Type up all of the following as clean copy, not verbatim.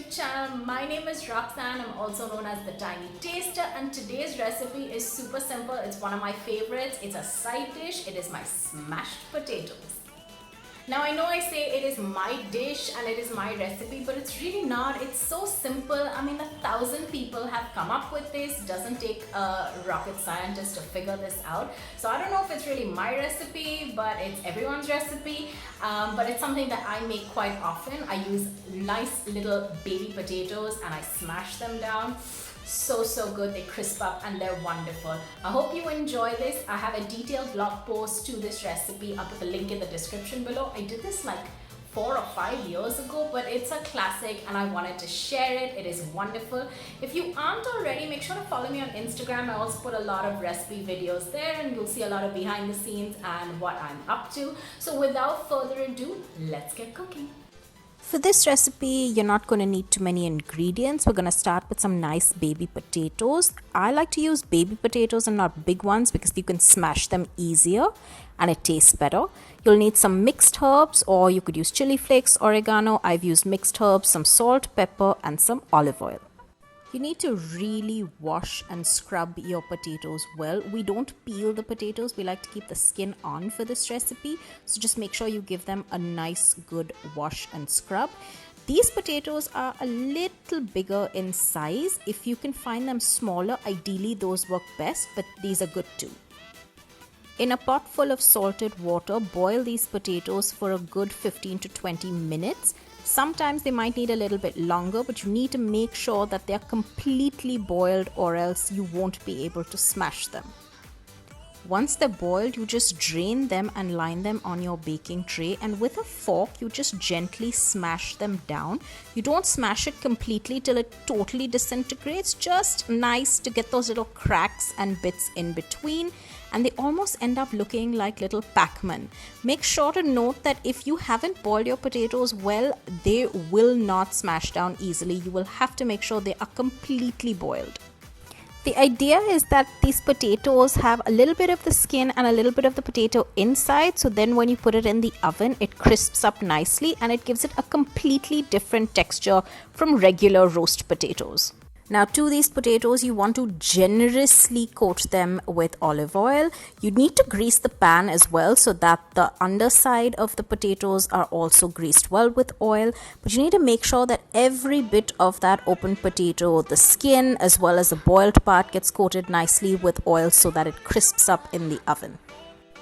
YouTube channel. My name is Roxanne. I'm also known as the Tiny Taster, and today's recipe is super simple. It's one of my favorites. It's a side dish. It is my smashed potatoes. Now I know I say it is my dish and it is my recipe, but it's really not. It's so simple. I mean, 1,000 people have come up with this. It doesn't take a rocket scientist to figure this out. So I don't know if it's really my recipe, but it's everyone's recipe. But it's something that I make quite often. I use nice little baby potatoes and I smash them down. So good. They crisp up and they're wonderful. I hope you enjoy this. I have a detailed blog post to this recipe. I'll put the link in the description below. I did this like 4 or 5 years ago, but it's a classic and I wanted to share it. It is wonderful. If you aren't already, make sure to follow me on Instagram. I also put a lot of recipe videos there and you'll see a lot of behind the scenes and what I'm up to. So without further ado, let's get cooking. For this recipe, you're not going to need too many ingredients. We're going to start with some nice baby potatoes. I like to use baby potatoes and not big ones because you can smash them easier and it tastes better. You'll need some mixed herbs, or you could use chili flakes, oregano. I've used mixed herbs, some salt, pepper, and some olive oil. You need to really wash and scrub your potatoes well. We don't peel the potatoes. We like to keep the skin on for this recipe. So just make sure you give them a nice good wash and scrub. These potatoes are a little bigger in size. If you can find them smaller, ideally those work best, but these are good too. In a pot full of salted water, boil these potatoes for a good 15 to 20 minutes. Sometimes they might need a little bit longer, but you need to make sure that they're completely boiled or else you won't be able to smash them. Once they're boiled, you just drain them and line them on your baking tray, and with a fork you just gently smash them down. You don't smash it completely till it totally disintegrates, just nice to get those little cracks and bits in between, and they almost end up looking like little Pac-Man. Make sure to note that if you haven't boiled your potatoes well, they will not smash down easily. You will have to make sure they are completely boiled. The idea is that these potatoes have a little bit of the skin and a little bit of the potato inside, so then when you put it in the oven, it crisps up nicely and it gives it a completely different texture from regular roast potatoes. Now to these potatoes, you want to generously coat them with olive oil. You need to grease the pan as well so that the underside of the potatoes are also greased well with oil. But you need to make sure that every bit of that open potato, the skin as well as the boiled part, gets coated nicely with oil so that it crisps up in the oven.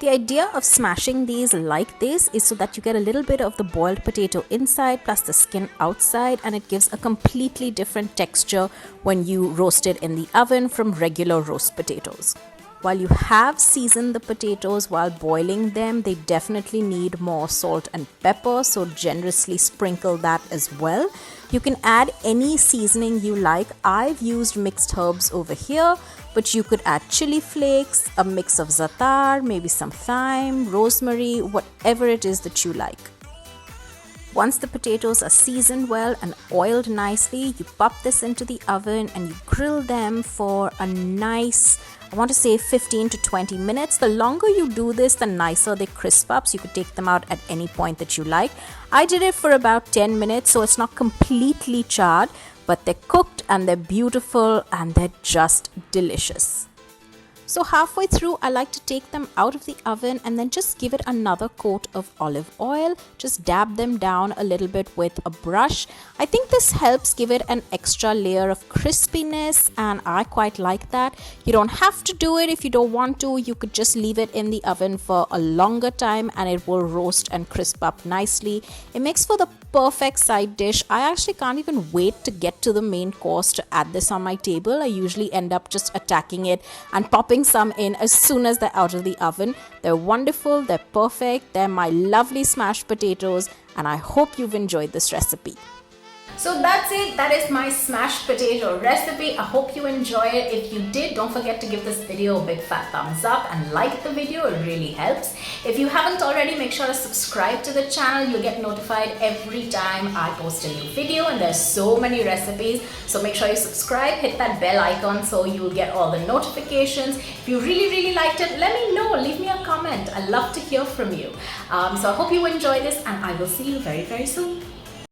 The idea of smashing these like this is so that you get a little bit of the boiled potato inside plus the skin outside, and it gives a completely different texture when you roast it in the oven from regular roast potatoes. While you have seasoned the potatoes while boiling them, they definitely need more salt and pepper, so generously sprinkle that as well. You can add any seasoning you like. I've used mixed herbs over here, but you could add chili flakes, a mix of za'atar, maybe some thyme, rosemary, whatever it is that you like. Once the potatoes are seasoned well and oiled nicely, you pop this into the oven and you grill them for a nice, I want to say 15 to 20 minutes. The longer you do this, the nicer they crisp up, so you could take them out at any point that you like. I did it for about 10 minutes, so it's not completely charred, but they're cooked and they're beautiful and they're just delicious. So halfway through, I like to take them out of the oven and then just give it another coat of olive oil. Just dab them down a little bit with a brush. I think this helps give it an extra layer of crispiness, and I quite like that. You don't have to do it if you don't want to. You could just leave it in the oven for a longer time and it will roast and crisp up nicely. It makes for the perfect side dish. I actually can't even wait to get to the main course to add this on my table. I usually end up just attacking it and popping some in as soon as they're out of the oven. They're wonderful, they're perfect, they're my lovely smashed potatoes, and I hope you've enjoyed this recipe. So that's it. That is my smashed potato recipe. I hope you enjoy it. If you did, don't forget to give this video a big fat thumbs up and like the video. It really helps. If you haven't already, make sure to subscribe to the channel. You'll get notified every time I post a new video, and there's so many recipes. So make sure you subscribe, hit that bell icon so you'll get all the notifications. If you really liked it, let me know. Leave me a comment. I love to hear from you. So I hope you enjoy this, and I will see you very soon.